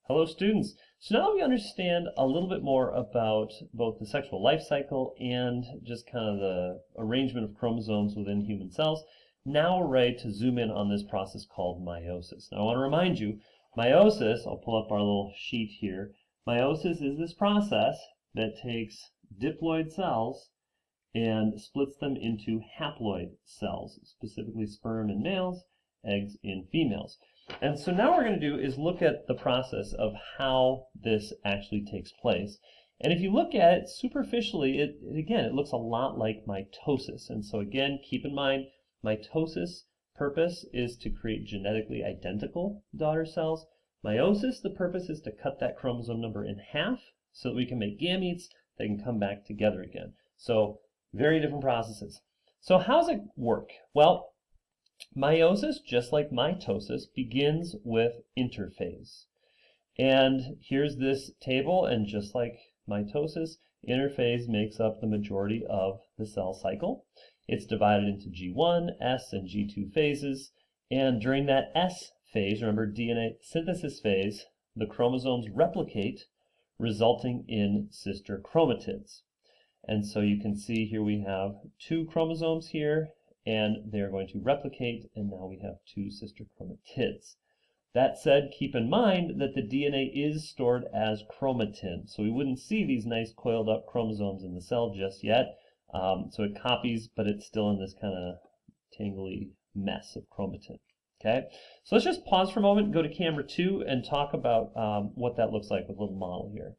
Hello students. So now that we understand a little bit more about both the sexual life cycle and just kind of the arrangement of chromosomes within human cells, now we're ready to zoom in on this process called meiosis. Now I want to remind you, meiosis, I'll pull up our little sheet here, meiosis is this process that takes diploid cells and splits them into haploid cells, specifically sperm in males, eggs in females. And so now what we're going to do is look at the process of how this actually takes place. And if you look at it superficially, it looks a lot like mitosis. And so again, keep in mind, mitosis purpose is to create genetically identical daughter cells. Meiosis, the purpose is to cut that chromosome number in half so that we can make gametes that can come back together again. So very different processes. So how does it work? Well, meiosis, just like mitosis, begins with interphase. And here's this table, and just like mitosis, interphase makes up the majority of the cell cycle. It's divided into G1, S, and G2 phases. And during that S phase, remember DNA synthesis phase, the chromosomes replicate, resulting in sister chromatids. And so you can see here we have two chromosomes here, and they're going to replicate, and now we have two sister chromatids. That said, keep in mind that the DNA is stored as chromatin, so we wouldn't see these nice coiled up chromosomes in the cell just yet. So it copies, but it's still in this kind of tangly mess of chromatin. Okay, so let's just pause for a moment and go to camera 2 and talk about what that looks like with a little model here.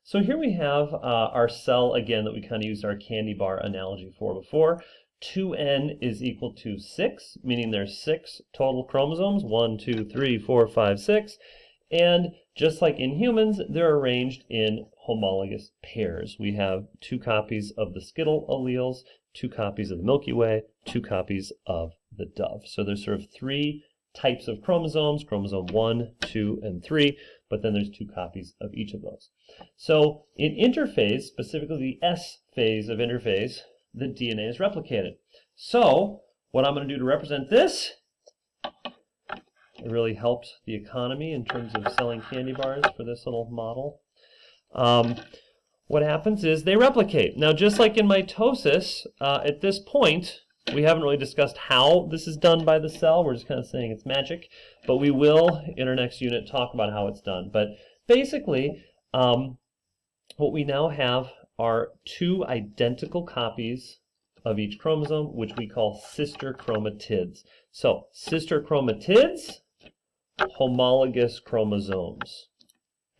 So here we have our cell again that we kind of used our candy bar analogy for before. 2n is equal to 6, meaning there's 6 total chromosomes, 1, 2, 3, 4, 5, 6. And just like in humans, they're arranged in homologous pairs. We have 2 copies of the Skittle alleles, 2 copies of the Milky Way, 2 copies of the dove. So there's sort of 3 types of chromosomes, chromosome 1, 2, and 3, but then there's 2 copies of each of those. So in interphase, specifically the S phase of interphase, the DNA is replicated. So what I'm going to do to represent this, it really helped the economy in terms of selling candy bars for this little model. What happens is they replicate. Now just like in mitosis, at this point, we haven't really discussed how this is done by the cell. We're just kind of saying it's magic, but we will in our next unit talk about how it's done. But basically, what we now have are 2 identical copies of each chromosome, which we call sister chromatids. So, sister chromatids, homologous chromosomes.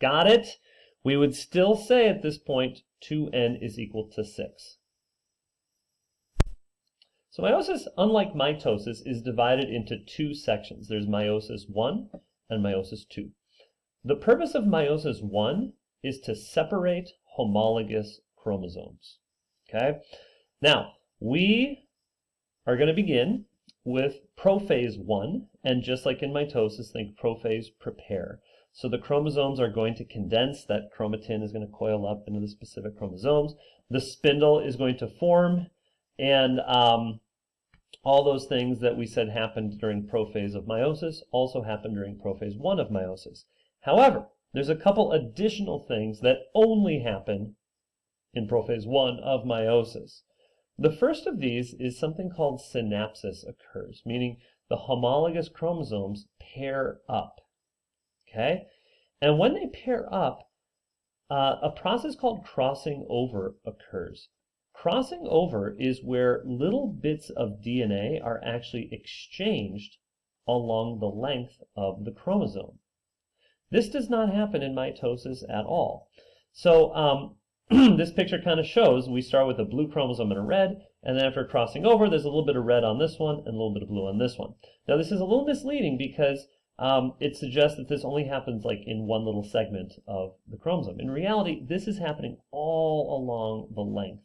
Got it? We would still say at this point 2n is equal to 6. So meiosis, unlike mitosis, is divided into 2 sections. There's meiosis 1 and meiosis 2. The purpose of meiosis 1 is to separate homologous chromosomes. Okay? Now, we are going to begin with prophase 1, and just like in mitosis, think prophase prepare. So the chromosomes are going to condense, that chromatin is going to coil up into the specific chromosomes, the spindle is going to form, and all those things that we said happened during prophase of meiosis also happened during prophase 1 of meiosis. However, there's a couple additional things that only happen in prophase 1 of meiosis. The first of these is something called synapsis occurs, meaning the homologous chromosomes pair up. Okay? And when they pair up, a process called crossing over occurs. Crossing over is where little bits of DNA are actually exchanged along the length of the chromosome. This does not happen in mitosis at all. So this picture kind of shows we start with a blue chromosome and a red, and then after crossing over, there's a little bit of red on this one and a little bit of blue on this one. Now this is a little misleading because it suggests that this only happens like in one little segment of the chromosome. In reality, this is happening all along the length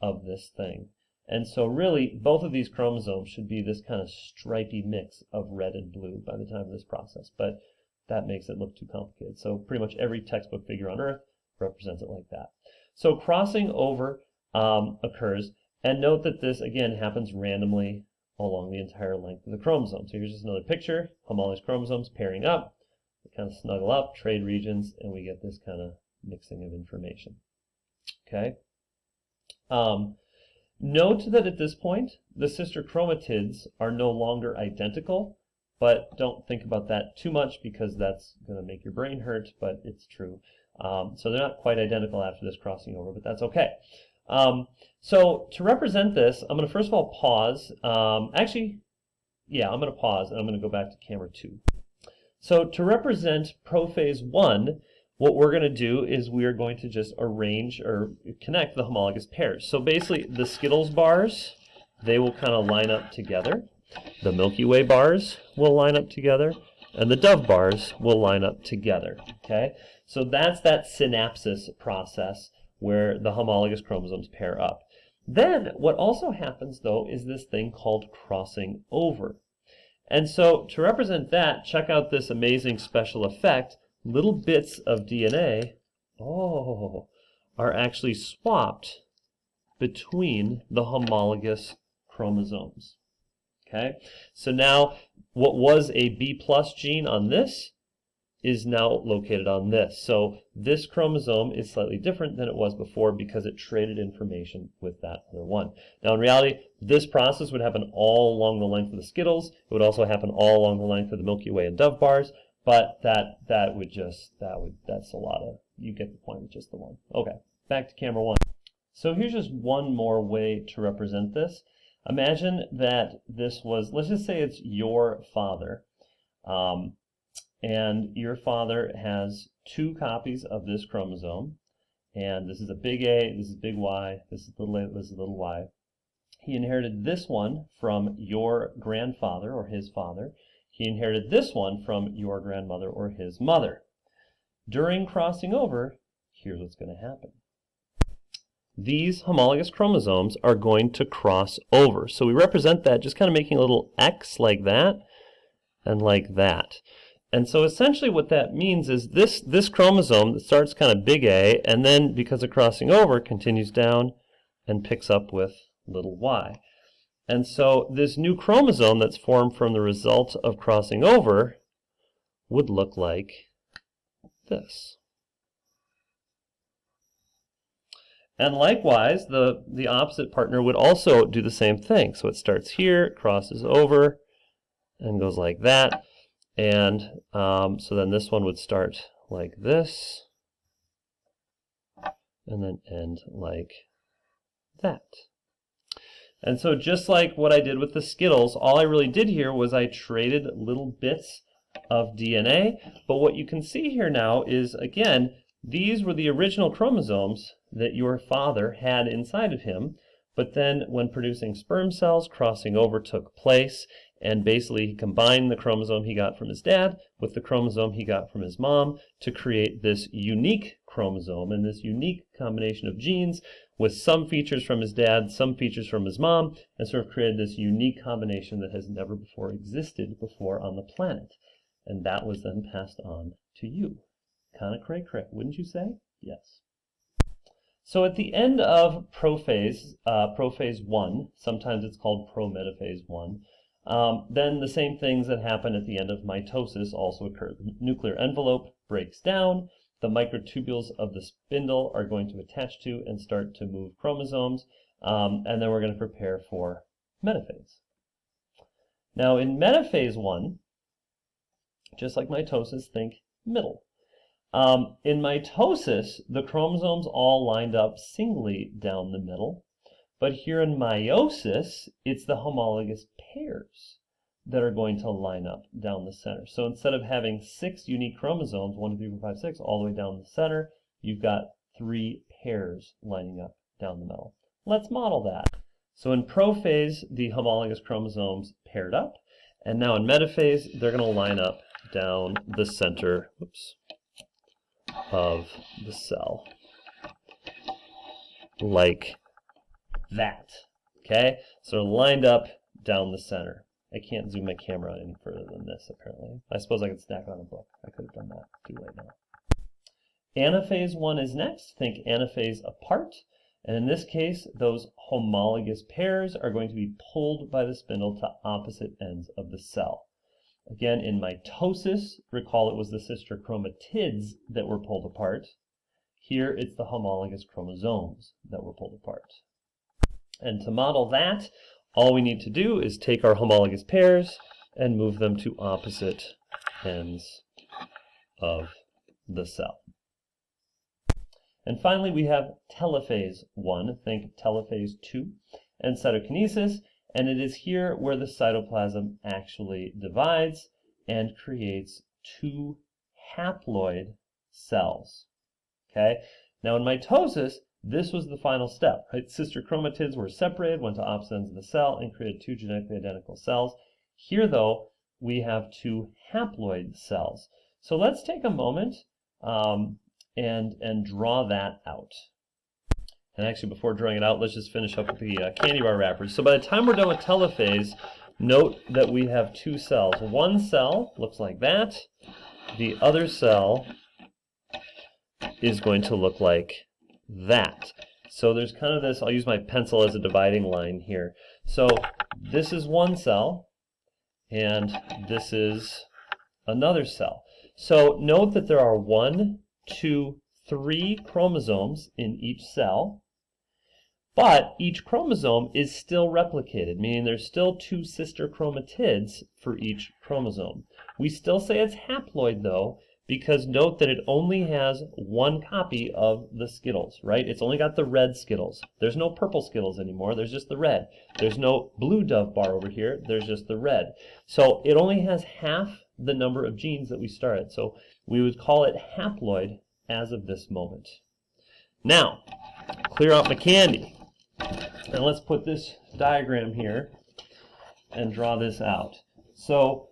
of this thing. And so really, both of these chromosomes should be this kind of stripy mix of red and blue by the time of this process. But that makes it look too complicated. So pretty much every textbook figure on Earth represents it like that. So crossing over occurs, and note that this again happens randomly along the entire length of the chromosome. So here's just another picture, homologous chromosomes pairing up. They kind of snuggle up, trade regions, and we get this kind of mixing of information. Okay. Note that at this point, the sister chromatids are no longer identical, but don't think about that too much because that's going to make your brain hurt, but it's true. So they're not quite identical after this crossing over, but that's okay. So to represent this, I'm going to first of all pause. I'm going to pause and I'm going to go back to camera 2. So to represent Prophase 1, what we're going to do is we are going to just arrange or connect the homologous pairs. So basically, the Skittles bars, they will kind of line up together. The Milky Way bars will line up together. And the Dove bars will line up together. Okay? So that's that synapsis process where the homologous chromosomes pair up. Then what also happens, though, is this thing called crossing over. And so to represent that, check out this amazing special effect. Little bits of DNA, are actually swapped between the homologous chromosomes. Okay? So now what was a B+ gene on this is now located on this. So this chromosome is slightly different than it was before because it traded information with that other one. Now in reality, this process would happen all along the length of the Skittles. It would also happen all along the length of the Milky Way and Dove bars, but that's a lot of, you get the point with just the one. Okay, back to camera 1. So here's just one more way to represent this. Imagine that this was, let's just say it's your father. And your father has 2 copies of this chromosome, and this is a big A, this is big Y, this is little a, this is little y. He inherited this one from your grandfather or his father. He inherited this one from your grandmother or his mother. During crossing over, here's what's going to happen. These homologous chromosomes are going to cross over. So we represent that just kind of making a little X like that and like that. And so essentially what that means is this chromosome that starts kind of big A, and then because of crossing over, continues down and picks up with little y. And so this new chromosome that's formed from the result of crossing over would look like this. And likewise, the opposite partner would also do the same thing. So it starts here, crosses over, and goes like that. And so then this one would start like this, and then end like that. And so just like what I did with the Skittles, all I really did here was I traded little bits of DNA. But what you can see here now is, again, these were the original chromosomes that your father had inside of him. But then when producing sperm cells, crossing over took place. And basically he combined the chromosome he got from his dad with the chromosome he got from his mom to create this unique chromosome and this unique combination of genes with some features from his dad, some features from his mom, and sort of created this unique combination that has never before existed before on the planet. And that was then passed on to you. Kind of cray-cray, wouldn't you say? Yes. So at the end of Prophase 1, sometimes it's called Metaphase 1, then the same things that happen at the end of mitosis also occur. The nuclear envelope breaks down, the microtubules of the spindle are going to attach to and start to move chromosomes, and then we're going to prepare for metaphase. Now in Metaphase 1, just like mitosis, think middle. In mitosis, the chromosomes all lined up singly down the middle. But here in meiosis, it's the homologous pairs that are going to line up down the center. So instead of having 6 unique chromosomes, 1, 2, 3, 4, 5, 6, all the way down the center, you've got 3 pairs lining up down the middle. Let's model that. So in prophase, the homologous chromosomes paired up, and now in metaphase, they're going to line up down the center of the cell, like that. Okay, so lined up down the center. I can't zoom my camera any further than this, apparently. I suppose I could stack on a book. I could have done that. Too late now. Anaphase 1 is next. Think anaphase apart. And in this case, those homologous pairs are going to be pulled by the spindle to opposite ends of the cell. Again, in mitosis, recall it was the sister chromatids that were pulled apart. Here it's the homologous chromosomes that were pulled apart. And to model that, all we need to do is take our homologous pairs and move them to opposite ends of the cell. And finally, we have Telophase One, think Telophase 2, and cytokinesis, and it is here where the cytoplasm actually divides and creates two haploid cells. Okay? Now in mitosis, this was the final step, right? Sister chromatids were separated, went to opposite ends of the cell, and created two genetically identical cells. Here, though, we have two haploid cells. So let's take a moment and draw that out. And actually, before drawing it out, let's just finish up with the candy bar wrappers. So by the time we're done with telophase, note that we have two cells. One cell looks like that. The other cell is going to look like that. So there's kind of this, I'll use my pencil as a dividing line here. So this is one cell, and this is another cell. So note that there are 1, 2, 3 chromosomes in each cell, but each chromosome is still replicated, meaning there's still 2 sister chromatids for each chromosome. We still say it's haploid though, because note that it only has 1 copy of the Skittles, right? It's only got the red Skittles. There's no purple Skittles anymore, there's just the red. There's no blue Dove bar over here, there's just the red. So it only has half the number of genes that we started. So we would call it haploid as of this moment. Now, clear out my candy. And let's put this diagram here and draw this out. So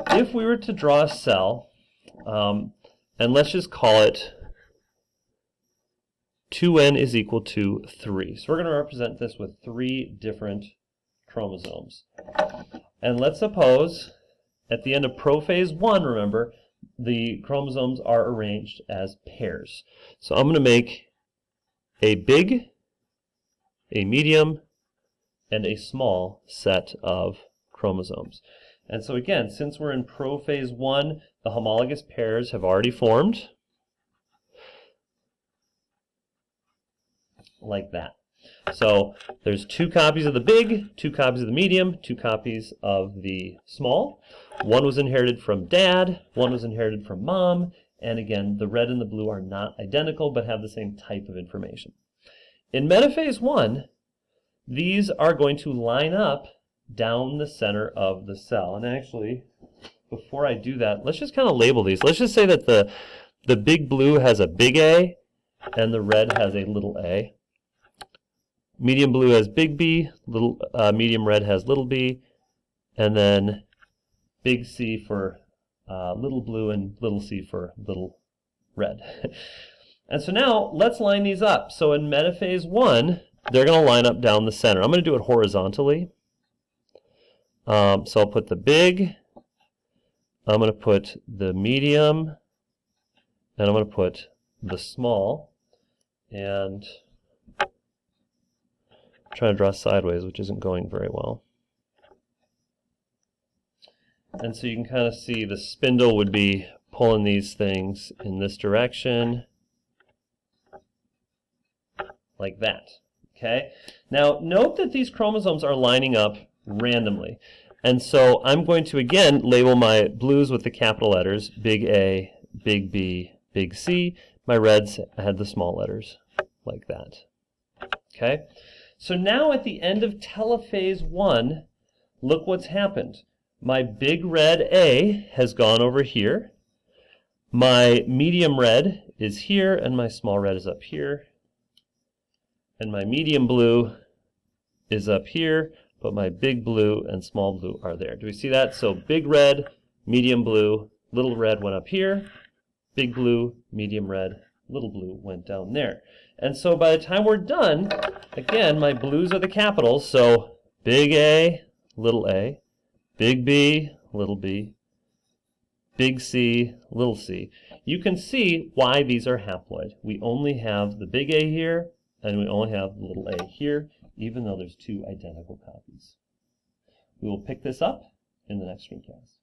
if we were to draw a cell, and let's just call it 2n is equal to 3. So we're going to represent this with 3 different chromosomes. And let's suppose at the end of prophase 1, remember, the chromosomes are arranged as pairs. So I'm going to make a big, a medium, and a small set of chromosomes. And so again, since we're in prophase 1, the homologous pairs have already formed, like that. So there's 2 copies of the big, 2 copies of the medium, 2 copies of the small. One was inherited from dad, one was inherited from mom, and again, the red and the blue are not identical but have the same type of information. In metaphase 1, these are going to line up down the center of the cell. And actually, before I do that, let's just kind of label these. Let's just say that the big blue has a big A and the red has a little a. Medium blue has big B, medium red has little b, and then big C for little blue and little c for little red. And so now let's line these up. So in metaphase 1, they're going to line up down the center. I'm going to do it horizontally. So I'll put the big, I'm going to put the medium, and I'm going to put the small, and I'm trying to draw sideways, which isn't going very well. And so you can kind of see the spindle would be pulling these things in this direction, like that. Okay? Now note that these chromosomes are lining up randomly. And so I'm going to again label my blues with the capital letters, big A, big B, big C. My reds had the small letters, like that. Okay? So now at the end of telophase 1, look what's happened. My big red A has gone over here. My medium red is here, and my small red is up here. And my medium blue is up here, but my big blue and small blue are there. Do we see that? So big red, medium blue, little red went up here. Big blue, medium red, little blue went down there. And so by the time we're done, again, my blues are the capitals. So big A, little a, big B, little b, big C, little c. You can see why these are haploid. We only have the big A here, and we only have the little a here, even though there's 2 identical copies. We will pick this up in the next screencast.